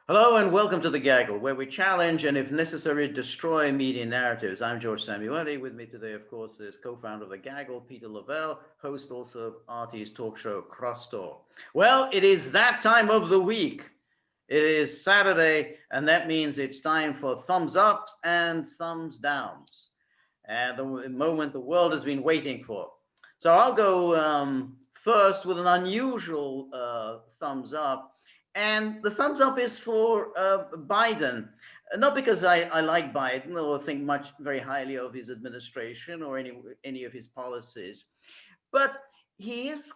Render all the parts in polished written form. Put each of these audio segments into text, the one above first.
Hello and welcome to The Gaggle, where we challenge and, if necessary, destroy media narratives. I'm George Szamuely. With me today, of course, is co-founder of The Gaggle, Peter Lavelle, host also of RT's talk show, Crosstalk. Well, it is that time of the week. It is Saturday, and that means it's time for thumbs ups and thumbs downs. And the moment the world has been waiting for. So I'll go first with an unusual thumbs up. And the thumbs up is for Biden. Not because I like Biden or think much very highly of his administration or any of his policies, but he is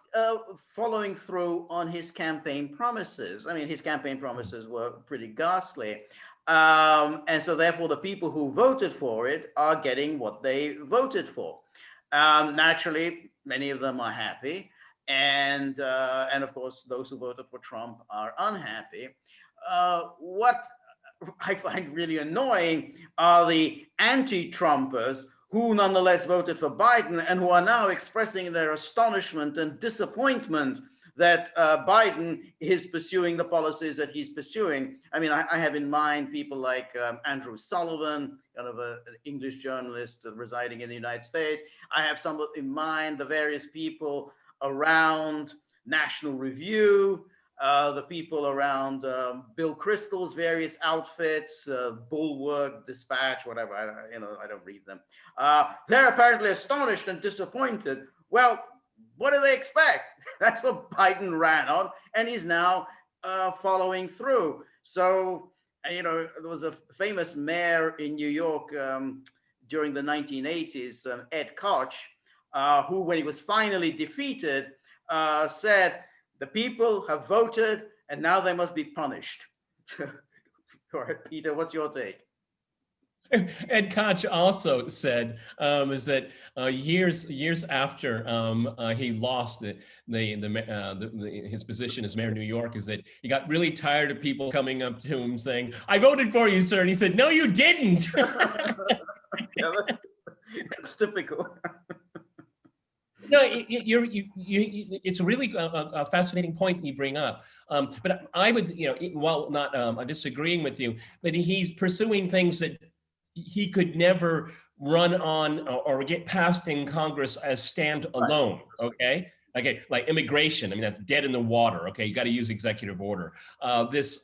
following through on his campaign promises. I mean, his campaign promises were pretty ghastly. And so therefore the people who voted for it are getting what they voted for. Naturally, many of them are happy. And of course, those who voted for Trump are unhappy. What I find really annoying are the anti-Trumpers who nonetheless voted for Biden and who are now expressing their astonishment and disappointment that Biden is pursuing the policies that he's pursuing. I mean, I have in mind people like Andrew Sullivan, kind of an English journalist residing in the United States. I have some in mind the various people around National Review, the people around Bill Kristol's various outfits, Bulwark, Dispatch, whatever. I don't read them. They're apparently astonished and disappointed. Well, what do they expect? That's what Biden ran on, and he's now following through. So, there was a famous mayor in New York during the 1980s, Ed Koch, who, when he was finally defeated, said, "The people have voted, and now they must be punished." All right, Peter, what's your take? Ed Koch also said is that years after he lost his position as mayor of New York, is that he got really tired of people coming up to him saying, "I voted for you, sir," and he said, "No, you didn't." Yeah, that's typical. No, it's a really a fascinating point that you bring up. But I would, while not disagreeing with you, but he's pursuing things that he could never run on or get passed in Congress as standalone. Okay. Like immigration. I mean, that's dead in the water. Okay. You got to use executive order. This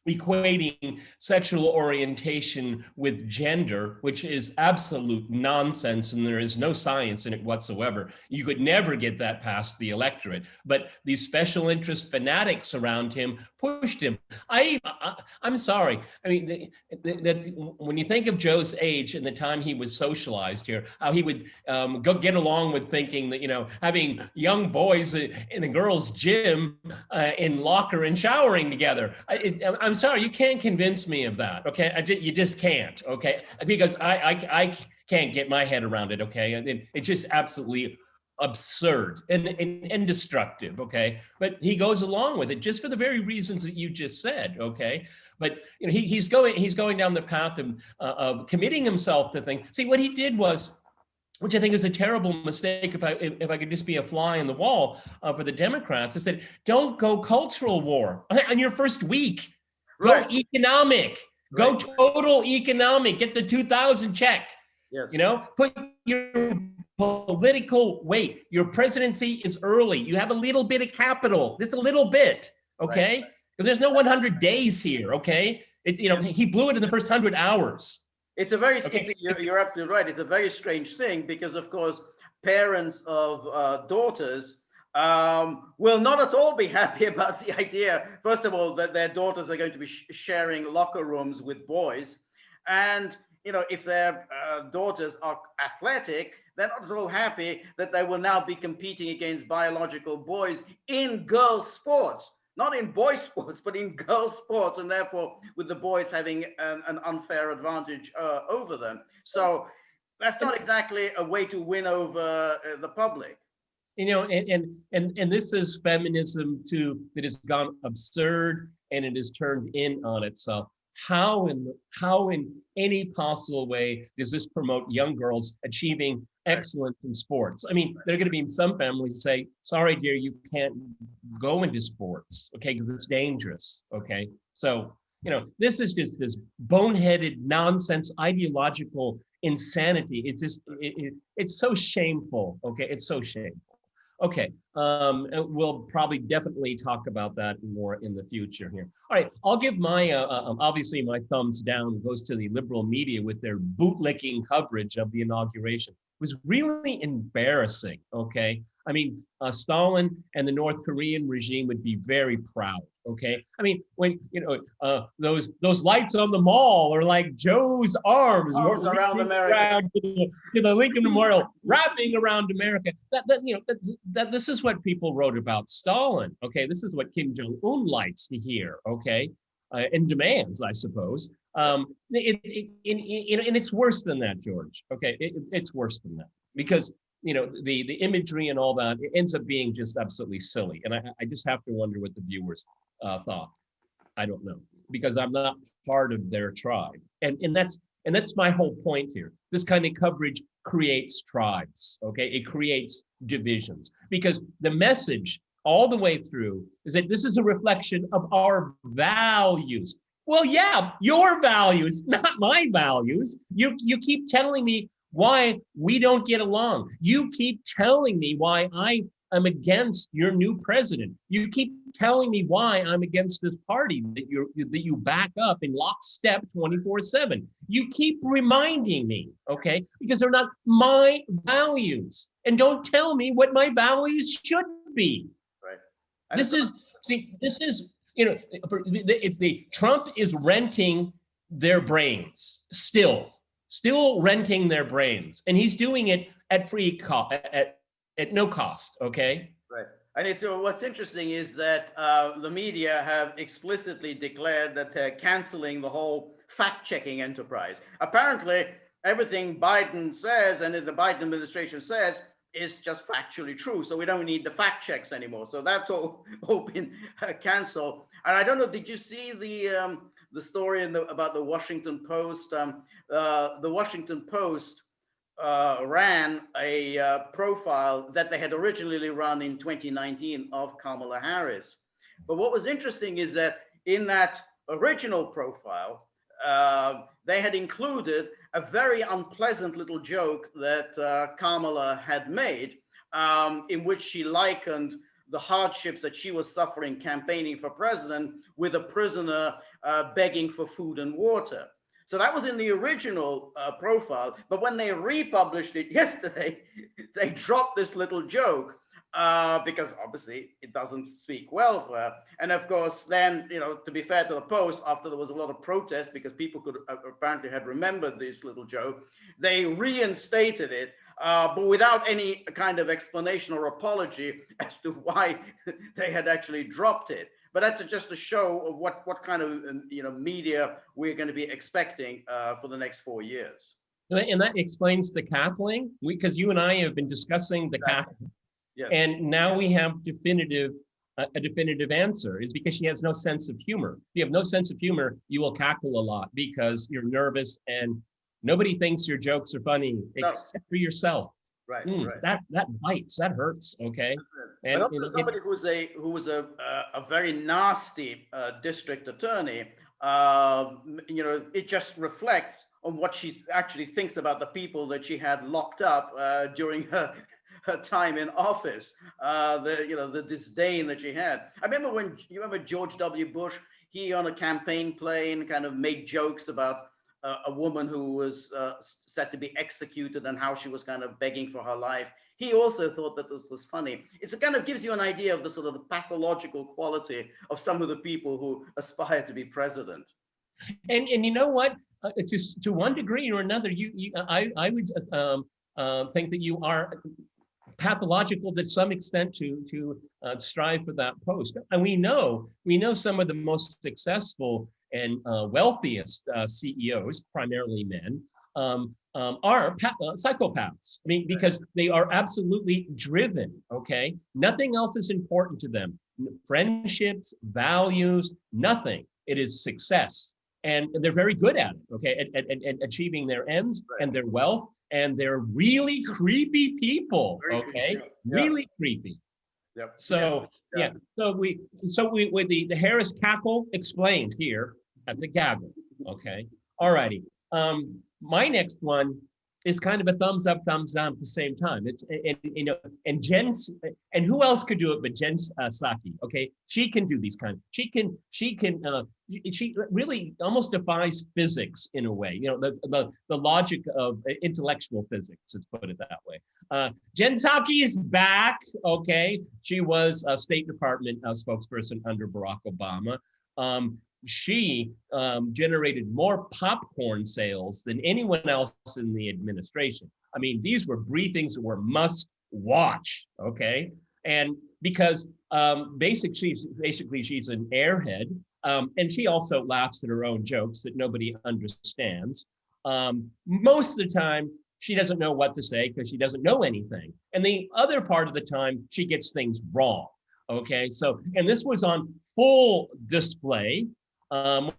equating sexual orientation with gender, which is absolute nonsense, and there is no science in it whatsoever. You could never get that past the electorate. But these special interest fanatics around him pushed him. I'm sorry. I mean, when you think of Joe's age and the time he was socialized here, how he would go get along with thinking that, having young boys in the girls' gym in locker and showering together. I'm sorry, you can't convince me of that, okay? You just can't, okay? Because I can't get my head around it, okay? It's just absolutely absurd and destructive, okay? But he goes along with it just for the very reasons that you just said, okay? But he's going down the path of committing himself to things. See, what he did was, which I think is a terrible mistake, if I could just be a fly in the wall for the Democrats, is that don't go cultural war on your first week. Go economic. Go total economic. Get the 2,000 check. Yes. Put your political weight. Your presidency is early. You have a little bit of capital. Just a little bit, okay? Because there's no 100 days here, okay? He blew it in the first 100 hours. It's a very, you're absolutely right. It's a very strange thing because, of course, parents of daughters will not at all be happy about the idea, first of all, that their daughters are going to be sharing locker rooms with boys. And, if their daughters are athletic, they're not at all happy that they will now be competing against biological boys in girls' sports. Not in boys' sports, but in girls' sports, and therefore with the boys having an unfair advantage over them. So that's not exactly a way to win over the public. And this is feminism too that has gone absurd and it has turned in on itself. how in any possible way does this promote young girls achieving excellence in sports? I mean, there are going to be some families say, sorry, dear, you can't go into sports, okay, because it's dangerous, okay? So, this is just this boneheaded nonsense, ideological insanity. It's just, it's so shameful, okay? It's so shameful. Okay, we'll probably definitely talk about that more in the future here. All right, I'll give my, obviously my thumbs down goes to the liberal media with their bootlicking coverage of the inauguration. It was really embarrassing, okay? I mean, Stalin and the North Korean regime would be very proud, okay? I mean, when, those lights on the mall are like Joe's arms around America. around to the Lincoln Memorial, wrapping around America. That this is what people wrote about Stalin, okay? This is what Kim Jong-un likes to hear, okay? And demands, I suppose. And it's worse than that, George, okay? It's worse than that because the imagery and all that, it ends up being just absolutely silly. And I just have to wonder what the viewers thought. I don't know, because I'm not part of their tribe. And that's my whole point here. This kind of coverage creates tribes, okay? It creates divisions because the message all the way through is that this is a reflection of our values. Well, yeah, your values, not my values. You keep telling me why we don't get along. You keep telling me why I am against your new president. You keep telling me why I'm against this party that you back up in lockstep 24/7. You keep reminding me, okay? Because they're not my values. And don't tell me what my values should be. Right. This is if the Trump is renting their brains still renting their brains, and he's doing it at free cost, at no cost, okay? Right. And so what's interesting is that the media have explicitly declared that they're canceling the whole fact-checking enterprise. Apparently, everything Biden says and the Biden administration says is just factually true. So we don't need the fact checks anymore. So that's all been canceled. And I don't know, did you see the story about the Washington Post? The Washington Post ran a profile that they had originally run in 2019 of Kamala Harris. But what was interesting is that in that original profile, they had included a very unpleasant little joke that Kamala had made, in which she likened the hardships that she was suffering campaigning for president with a prisoner begging for food and water. So that was in the original profile, but when they republished it yesterday, they dropped this little joke because obviously it doesn't speak well for her. And of course, then, to be fair to the Post, after there was a lot of protest because people could apparently had remembered this little joke, they reinstated it, but without any kind of explanation or apology as to why they had actually dropped it. But that's just a show of what kind of media we're going to be expecting for the next 4 years. And that explains the cackling, because you and I have been discussing the cackling. Yes. And now we have a definitive answer. Is because she has no sense of humor. If you have no sense of humor, you will cackle a lot because you're nervous and nobody thinks your jokes are funny except for yourself. Right, right. That bites, that hurts, okay? And also somebody who was a very nasty district attorney, it just reflects on what she actually thinks about the people that she had locked up during her time in office, the disdain that she had. I remember when you remember George W. Bush, he on a campaign plane kind of made jokes about a woman who was set to be executed and how she was kind of begging for her life. He also thought that this was funny. It kind of gives you an idea of the sort of the pathological quality of some of the people who aspire to be president. And you know what? To one degree or another, I would think that you are pathological to some extent to strive for that post. And we know some of the most successful and wealthiest CEOs, primarily men, are psychopaths. I mean, because they are absolutely driven, okay? Nothing else is important to them. Friendships, values, nothing. It is success. and they're very good at it, okay, at achieving their ends and their wealth, and they're really creepy people, okay, really creepy. Yep. So we with the Harris cackle explained here at the gaggle, okay. All righty. My next one is kind of a thumbs up, thumbs down at the same time. It's and who else could do it but Jenssaki? Okay, she can do these kind. She really almost defies physics in a way. You know, the logic of intellectual physics. Let's put it that way. Jenssaki is back. Okay, she was a State Department spokesperson under Barack Obama. She generated more popcorn sales than anyone else in the administration. I mean, these were briefings that were must watch, okay? And because basically she's an airhead, and she also laughs at her own jokes that nobody understands. Most of the time, she doesn't know what to say because she doesn't know anything. And the other part of the time, she gets things wrong, okay? So, and this was on full display.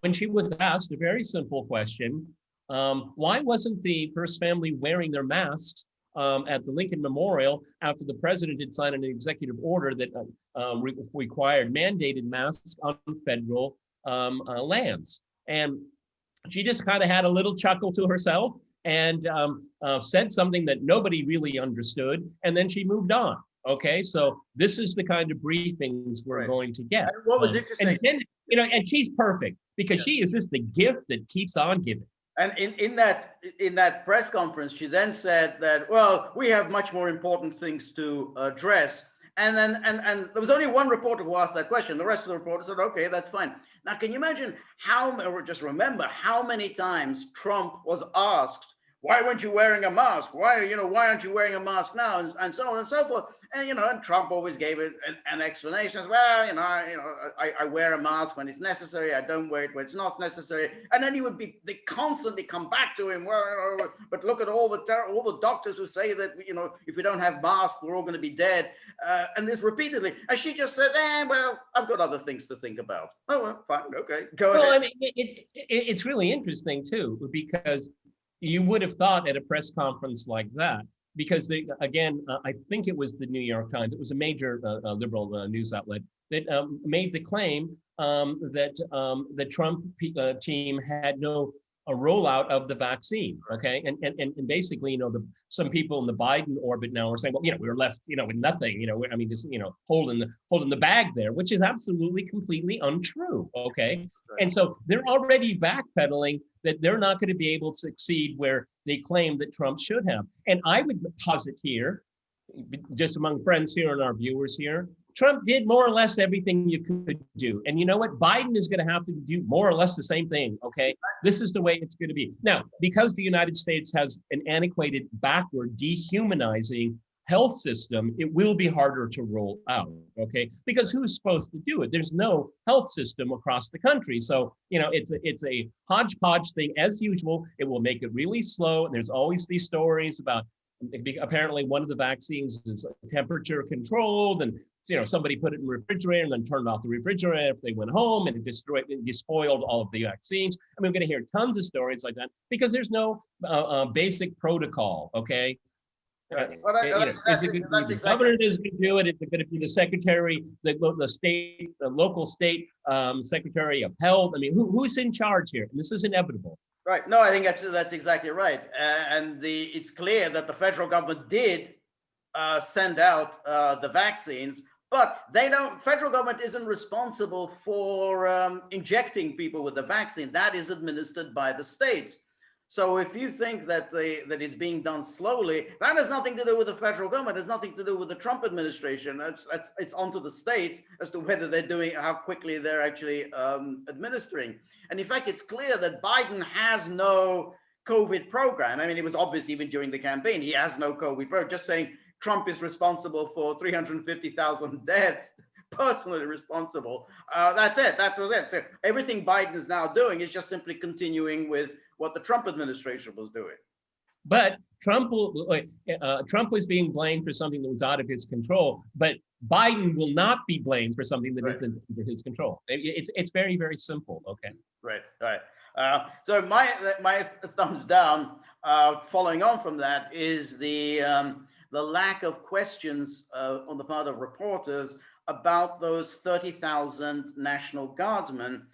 When she was asked a very simple question, why wasn't the first family wearing their masks at the Lincoln Memorial after the president had signed an executive order that required mandated masks on federal lands? And she just kind of had a little chuckle to herself and said something that nobody really understood, and then she moved on. Okay, so this is the kind of briefings we're going to get. And what was interesting, and then, you know, and she's perfect because she is just the gift that keeps on giving. And in that press conference, she then said that, well, we have much more important things to address. And then and there was only one reporter who asked that question. The rest of the reporters said, okay, that's fine. Now, can you imagine or just remember how many times Trump was asked, why weren't you wearing a mask? Why aren't you wearing a mask now? And so on and so forth. And, and Trump always gave it an explanation as well. I wear a mask when it's necessary. I don't wear it when it's not necessary. And then they constantly come back to him. Well, but look at all the doctors who say that, if we don't have masks, we're all going to be dead. And this repeatedly. And she just said, well, I've got other things to think about. Oh, well, fine. Okay. Go ahead. Well, I mean, it's really interesting, too, because you would have thought at a press conference like that, because I think it was the New York Times, it was a major liberal news outlet that made the claim that the Trump team had no rollout of the vaccine, okay? And basically, some people in the Biden orbit now are saying, well, we were left, with nothing, just, holding the bag there, which is absolutely completely untrue, okay? And so they're already backpedaling that they're not going to be able to succeed where they claim that Trump should have. And I would posit here, just among friends here and our viewers here, Trump did more or less everything you could do. And you know what? Biden is going to have to do more or less the same thing, okay? This is the way it's going to be. Now, because the United States has an antiquated, backward, dehumanizing health system, it will be harder to roll out, okay? Because who's supposed to do it? There's no health system across the country. So, it's a hodgepodge thing as usual. It will make it really slow. And there's always these stories about apparently one of the vaccines is temperature controlled, and somebody put it in the refrigerator and then turned off the refrigerator if they went home, and it despoiled all of the vaccines. I mean, we're going to hear tons of stories like that because there's no basic protocol, okay? Right. Is it going to be the governor that's going to do it? Is it going to be the secretary, the local state secretary of health? I mean, who's in charge here? And this is inevitable. Right. No, I think that's exactly right. And it's clear that the federal government did send out the vaccines, but federal government isn't responsible for injecting people with the vaccine. That is administered by the states. So if you think that it's being done slowly, that has nothing to do with the federal government. It has nothing to do with the Trump administration. It's onto the states as to whether they're doing, how quickly they're actually administering. And in fact, it's clear that Biden has no COVID program. I mean, it was obvious even during the campaign, he has no COVID program. Just saying Trump is responsible for 350,000 deaths, personally responsible. That's it. That was it. So everything Biden is now doing is just simply continuing with what the Trump administration was doing. But Trump was being blamed for something that was out of his control, but Biden will not be blamed for something that isn't under his control. It's very, very simple. Okay. Right. So my thumbs down, following on from that, is the lack of questions on the part of reporters about those 30,000 National Guardsmen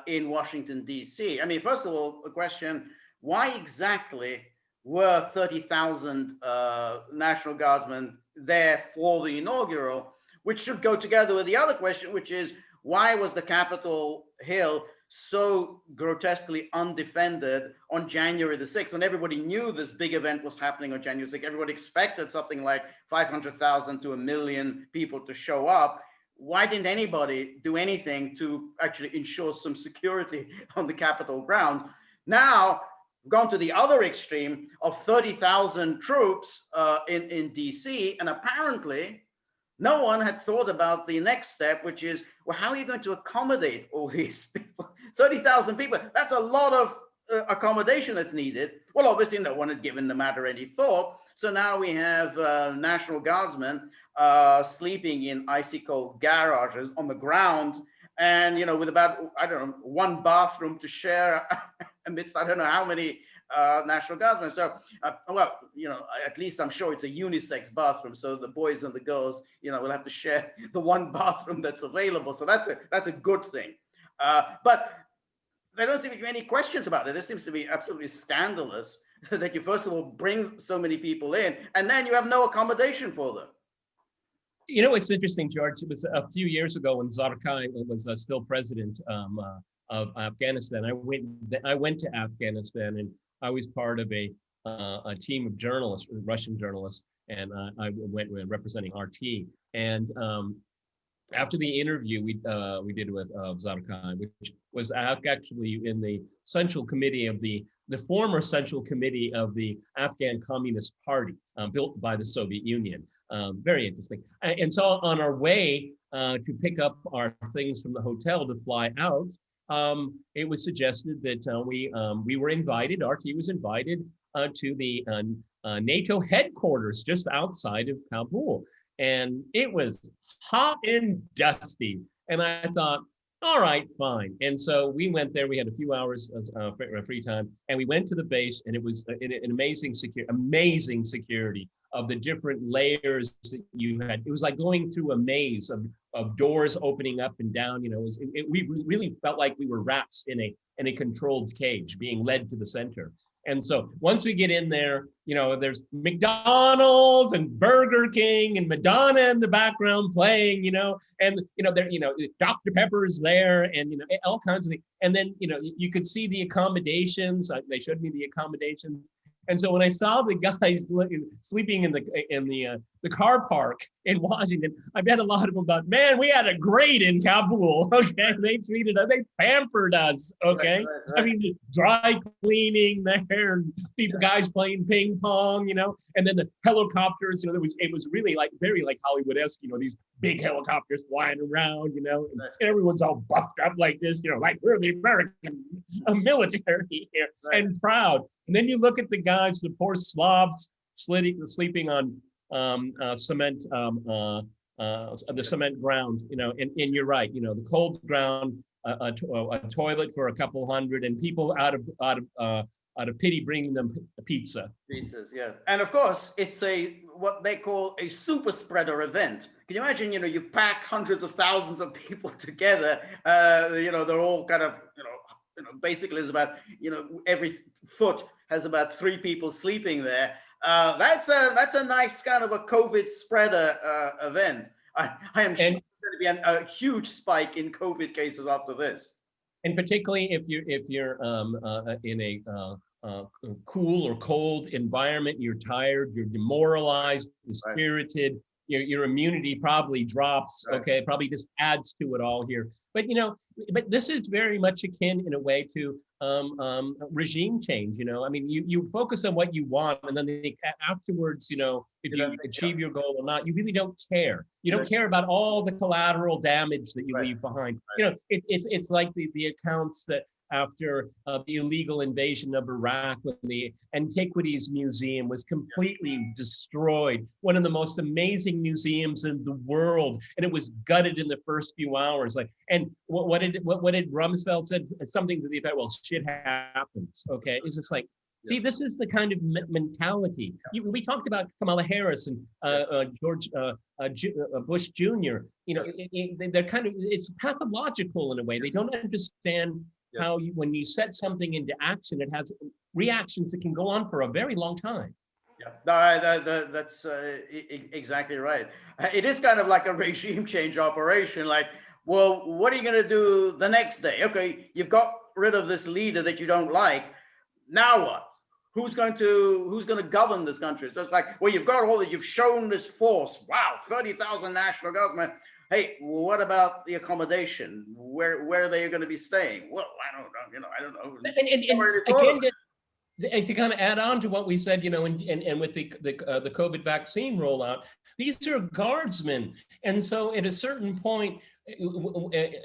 in Washington, D.C. I mean, first of all, the question, why exactly were 30,000 National Guardsmen there for the inaugural, which should go together with the other question, which is, why was the Capitol Hill so grotesquely undefended on January the 6th, when everybody knew this big event was happening on January 6th? Everybody expected something like 500,000 to 1 million people to show up. Why didn't anybody do anything to actually ensure some security on the Capitol grounds? Now, we've gone to the other extreme of 30,000 troops in DC, and apparently no one had thought about the next step, which is, well, how are you going to accommodate all these people? 30,000 people, that's a lot of accommodation that's needed. Well, obviously no one had given the matter any thought. So now we have National Guardsmen sleeping in icy cold garages on the ground, and, you know, with about, I don't know, one bathroom to share amidst, I don't know how many National Guardsmen. So, well, you know, at least I'm sure it's a unisex bathroom, so the boys and the girls, you know, will have to share the one bathroom that's available. So that's a good thing. But there don't seem to be any questions about it. This seems to be absolutely scandalous that you first of all bring so many people in, and then you have no accommodation for them. You know, it's interesting, George. It was a few years ago when Zarqai was still president of Afghanistan. I went to Afghanistan, and I was part of a team of journalists, Russian journalists, and I went representing RT. And after the interview we did with Zarqai, which was actually in the Central Committee of the former Central Committee of the Afghan Communist Party, built by the Soviet Union. Very interesting. And so on our way to pick up our things from the hotel to fly out, it was suggested that we were invited, RT was invited to the NATO headquarters just outside of Kabul. And it was hot and dusty. And I thought, all right, fine. And so we went there. We had a few hours of free time, and we went to the base, and it was an amazing security of the different layers that you had. It was like going through a maze of doors opening up and down. You know, we really felt like we were rats in a controlled cage being led to the center. And so once we get in there, you know, there's McDonald's and Burger King and Madonna in the background playing, you know, and, you know, there, you know, Dr. Pepper's there, and, you know, all kinds of things. And then, you know, you could see the accommodations. They showed me the accommodations. And so when I saw the guys sleeping in the car park in Washington, I bet a lot of them thought, man, we had a great in Kabul. Okay, they treated us, they pampered us. Okay, right. I mean, dry cleaning there, and guys playing ping pong, you know, and then the helicopters. You know, it was really like very like Hollywood-esque. You know, these big helicopters flying around. You know, and everyone's all buffed up like this. You know, like we're the American military here, right, and proud. And then you look at the guys, the poor Slavs sleeping on cement, the cement ground, you know, and you're right, you know, the cold ground, a toilet for a couple hundred, and people out of pity bringing them pizzas, yeah. And of course, it's what they call a super spreader event. Can you imagine, you know, you pack hundreds of thousands of people together, you know, they're all kind of, you know, basically it's about, you know, every foot has about 3 people sleeping there. That's a nice kind of a COVID spreader event. I am sure there's going to be a huge spike in COVID cases after this. And particularly if you're in a cool or cold environment, you're tired, you're demoralized, dispirited. Right. Your immunity probably drops. Right. Okay, probably just adds to it all here. But you know, but this is very much akin in a way to regime change. You know, I mean, you focus on what you want, and then afterwards, you know, if you achieve your goal or not, you really don't care. You don't care about all the collateral damage that you leave behind. Right. You know, it's like the accounts that after the illegal invasion of Iraq, when the Antiquities Museum was completely destroyed, one of the most amazing museums in the world, and it was gutted in the first few hours. Like, and what did Rumsfeld said? Something to the effect, "Well, shit happens." Okay, it's just like. See, this is the kind of mentality. We talked about Kamala Harris and George Bush Jr. You know, they're kind of, it's pathological in a way. They don't understand how when you set something into action, it has reactions that can go on for a very long time. Yeah, no, that's exactly right. It is kind of like a regime change operation. Like, well, what are you going to do the next day? Okay, you've got rid of this leader that you don't like. Now what? Who's going to govern this country? So it's like, well, you've got all that. You've shown this force. Wow, 30,000 National Guardsmen. Hey, what about the accommodation? Where are they going to be staying? Well, I don't know. You know, I don't know. And again, to kind of add on to what we said, you know, and with the COVID vaccine rollout, these are guardsmen, and so at a certain point,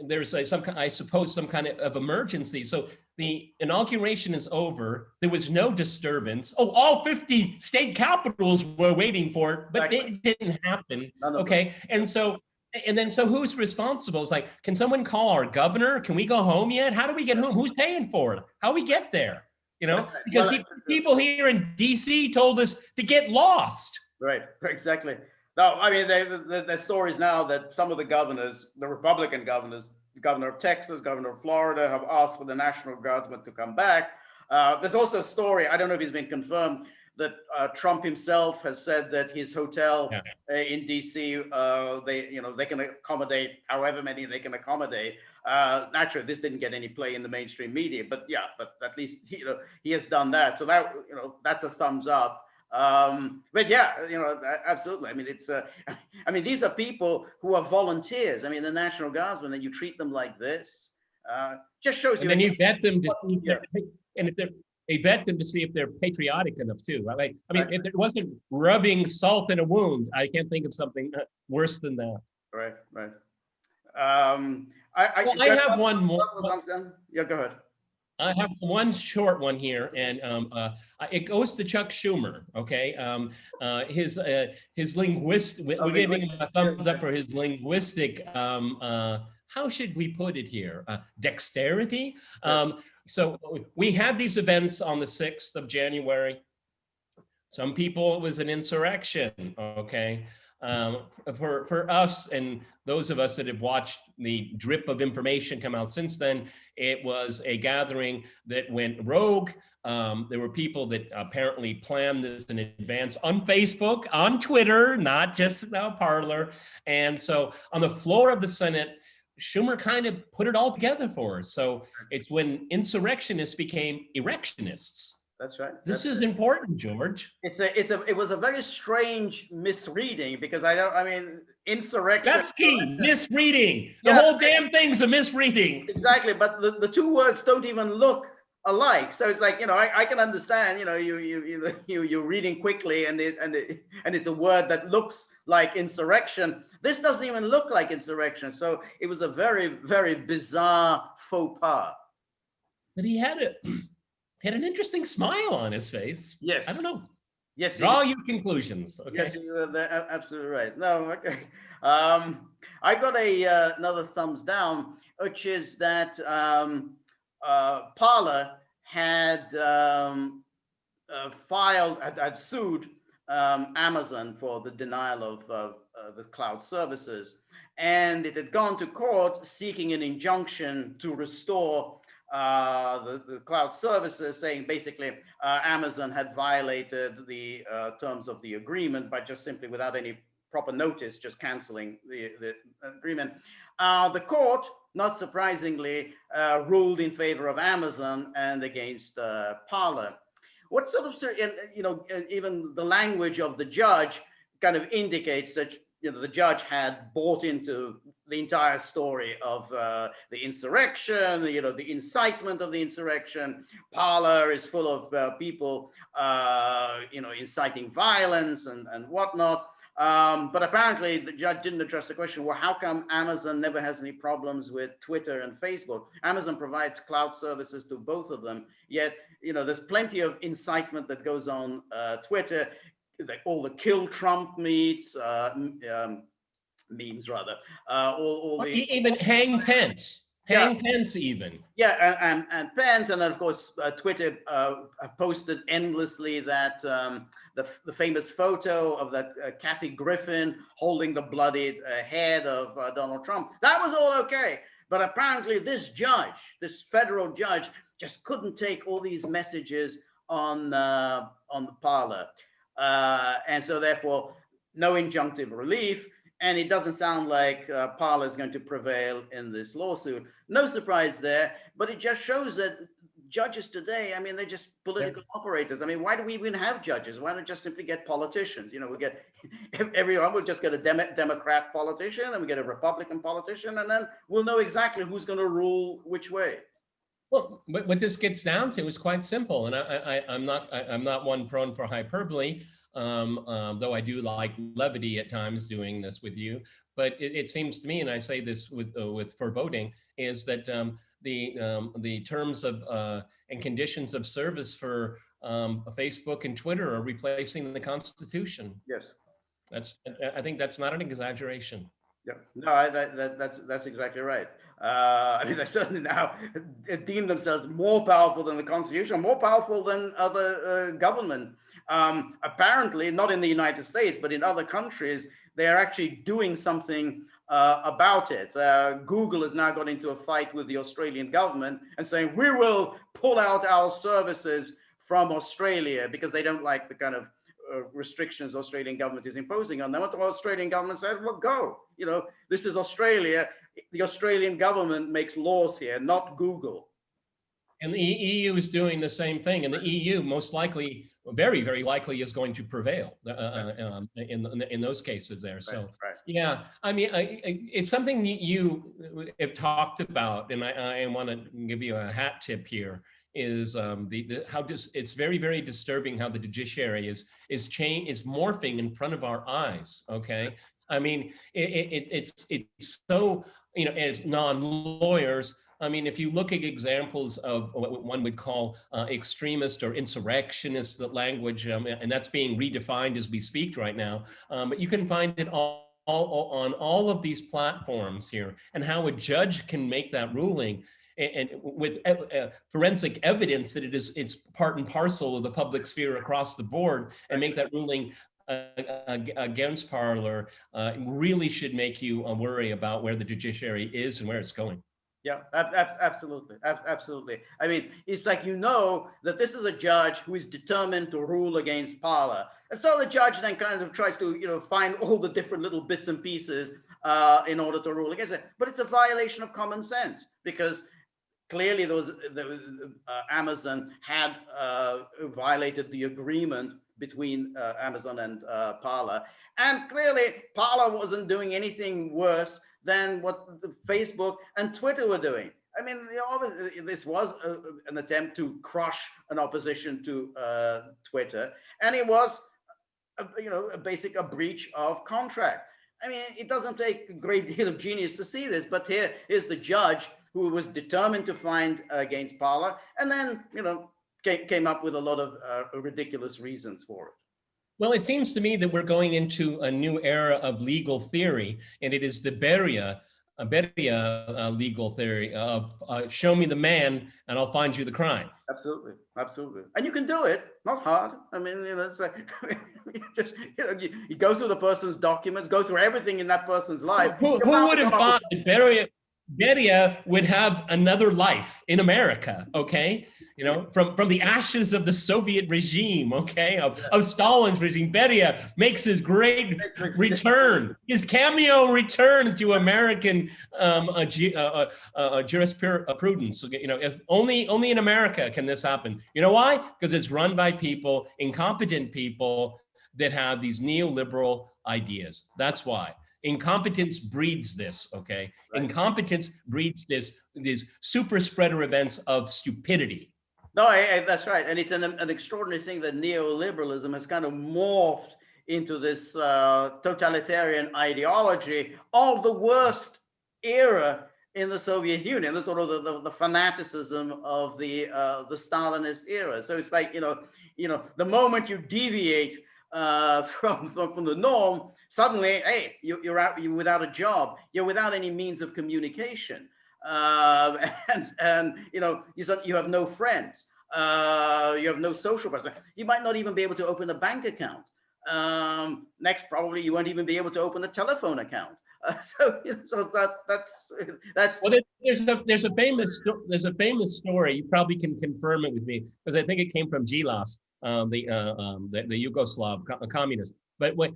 there's I suppose some kind of emergency. So the inauguration is over. There was no disturbance. Oh, all 50 state capitals were waiting for it, but it didn't happen. Okay, and so who's responsible? It's like, can someone call our governor? Can we go home yet? How do we get home? Who's paying for it? How do we get there? You know, because people here in DC told us to get lost. Right, exactly. No, I mean, there's stories now that some of the governors, the Republican governors, the governor of Texas, governor of Florida, have asked for the National Guardsmen to come back. There's also a story, I don't know if it's been confirmed, that Trump himself has said that his hotel in DC, they can accommodate however many they can accommodate. Naturally, this didn't get any play in the mainstream media, but at least he has done that. So that that's a thumbs up. But yeah, absolutely. I mean, it's these are people who are volunteers. I mean, the National Guardsmen, and you treat them like this, just shows you. And then you vet them to see if they vet them to see if they're patriotic enough too. Like, I mean, if it wasn't rubbing salt in a wound, I can't think of something worse than that. Right. I have one more. Yeah, go ahead. I have one short one here, and it goes to Chuck Schumer. Okay, his linguistic. We're giving him a thumbs up for his linguistic. How should we put it here? Dexterity. So we had these events on the 6th of January. Some people, it was an insurrection. Okay. For us and those of us that have watched the drip of information come out since then, it was a gathering that went rogue. There were people that apparently planned this in advance on Facebook, on Twitter, not just Parler. And so on the floor of the Senate, Schumer kind of put it all together for us. So it's when insurrectionists became erectionists. That's right. This is important, George. It was a very strange misreading, because insurrection. That's key. Misreading. The whole damn thing's a misreading. Exactly, but the two words don't even look alike. So it's like, I can understand. You're reading quickly, and it's a word that looks like insurrection. This doesn't even look like insurrection. So it was a very, very bizarre faux pas. But he had an interesting smile on his face. Yes. I don't know. Yes. Draw your conclusions. Okay. Yes, you're absolutely right. No, okay. I got another thumbs down, which is that Parler had sued Amazon for the denial of the cloud services, and it had gone to court seeking an injunction to restore the cloud services, saying basically Amazon had violated the terms of the agreement by just simply, without any proper notice, just canceling the agreement. The court, not surprisingly, ruled in favor of Amazon and against Parler. What sort of, even the language of the judge kind of indicates that the judge had bought into the entire story of the insurrection, the incitement of the insurrection. Parler is full of people, inciting violence and whatnot. But apparently the judge didn't address the question, well, how come Amazon never has any problems with Twitter and Facebook? Amazon provides cloud services to both of them, yet, there's plenty of incitement that goes on Twitter, like all the kill Trump memes rather, all the even hang Pence. Hang Pence even. Yeah, and Pence, and then of course Twitter posted endlessly that the famous photo of that Kathy Griffin holding the bloodied head of Donald Trump. That was all okay, but apparently this federal judge, just couldn't take all these messages on the Parler, and so therefore no injunctive relief. And it doesn't sound like Parler is going to prevail in this lawsuit. No surprise there, but it just shows that judges today, I mean, they're just political operators. I mean, why do we even have judges? Why not just simply get politicians? We'll get everyone will just get a Democrat politician, and we get a Republican politician, and then we'll know exactly who's going to rule which way. Well, what this gets down to is quite simple, and I'm not one prone for hyperbole. Though I do like levity at times doing this with you, but it seems to me, and I say this with foreboding, is that the terms of and conditions of service for Facebook and Twitter are replacing the Constitution. Yes, I think that's not an exaggeration. Yeah, no, that's exactly right. I mean, they certainly now deem themselves more powerful than the Constitution, more powerful than other government. Apparently, not in the United States, but in other countries, they are actually doing something about it. Google has now got into a fight with the Australian government and saying, we will pull out our services from Australia because they don't like the kind of restrictions the Australian government is imposing on them. What the Australian government said, well, go. This is Australia. The Australian government makes laws here, not Google. And the EU is doing the same thing. And the EU most likely, very, very likely, is going to prevail in those cases there. So, yeah, I mean, it's something you have talked about, and I want to give you a hat tip here. Is it's very, very disturbing how the judiciary is morphing in front of our eyes. Okay, I mean it's so, as non-lawyers, I mean, if you look at examples of what one would call extremist or insurrectionist language, and that's being redefined as we speak right now, but you can find it all on all of these platforms here, and how a judge can make that ruling. And with forensic evidence that it's part and parcel of the public sphere across the board, and make that ruling against Parler, really should make you worry about where the judiciary is and where it's going. Yeah, absolutely. Absolutely. I mean, it's like, that this is a judge who is determined to rule against Parler. And so the judge then kind of tries to, find all the different little bits and pieces in order to rule against it. But it's a violation of common sense, because clearly Amazon had violated the agreement between Amazon and Parler. And clearly Parler wasn't doing anything worse than what Facebook and Twitter were doing. I mean, this was an attempt to crush an opposition to Twitter, and it was, a breach of contract. I mean, it doesn't take a great deal of genius to see this, but here's the judge who was determined to find against Parler, and then, came up with a lot of ridiculous reasons for it. Well, it seems to me that we're going into a new era of legal theory, and it is the Beria legal theory of show me the man and I'll find you the crime. Absolutely, absolutely. And you can do it, not hard. I mean, it's like, you go through the person's documents, go through everything in that person's life. Who would have thought that Beria would have another life in America, okay? From the ashes of the Soviet regime, okay, of Stalin's regime, Beria makes his great return, his cameo return to American jurisprudence. Only in America can this happen. You know why? Because it's run by people, incompetent people that have these neoliberal ideas. That's why. Incompetence breeds this, okay? Right. Incompetence breeds these super spreader events of stupidity. No, that's right. And it's an extraordinary thing that neoliberalism has kind of morphed into this totalitarian ideology of the worst era in the Soviet Union, the sort of the fanaticism of the Stalinist era. So it's like, the moment you deviate from the norm, suddenly, hey, you're without a job, you're without any means of communication, and you have no friends, you have no social person. You might not even be able to open a bank account. Next, probably you won't even be able to open a telephone account. So that's. Well, there's a famous story. You probably can confirm it with me because I think it came from Gilas, the Yugoslav communist. But when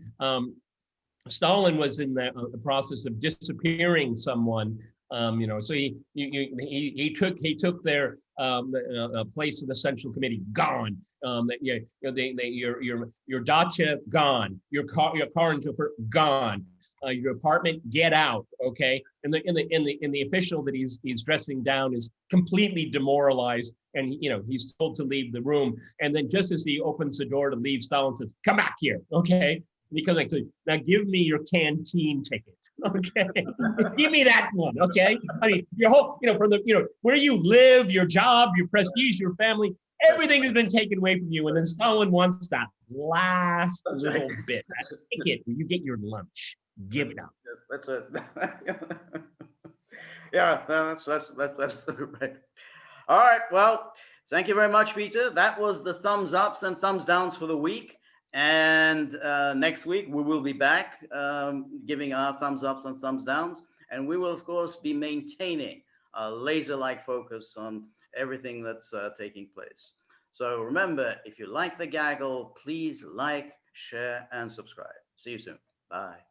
Stalin was in the process of disappearing someone, so he took their place in the Central Committee, gone. Your dacha, gone. Your car and chauffeur, gone. Your apartment, get out. Okay, and the official that he's dressing down is completely demoralized, and he's told to leave the room. And then just as he opens the door to leave, Stalin says, "Come back here." Okay, and he comes back. So now give me your canteen ticket. Okay, give me that one. Okay, I mean your whole, from the where you live, your job, your prestige, your family. Everything has been taken away from you, and then Stalin wants that last little bit, that ticket where you get your lunch. Give it up. That's it. Yeah, that's right. All right. Well, thank you very much, Peter. That was the thumbs ups and thumbs downs for the week. And next week we will be back giving our thumbs ups and thumbs downs, and we will of course be maintaining a laser-like focus on everything that's taking place. So remember, if you like the gaggle, please like, share, and subscribe. See you soon. Bye.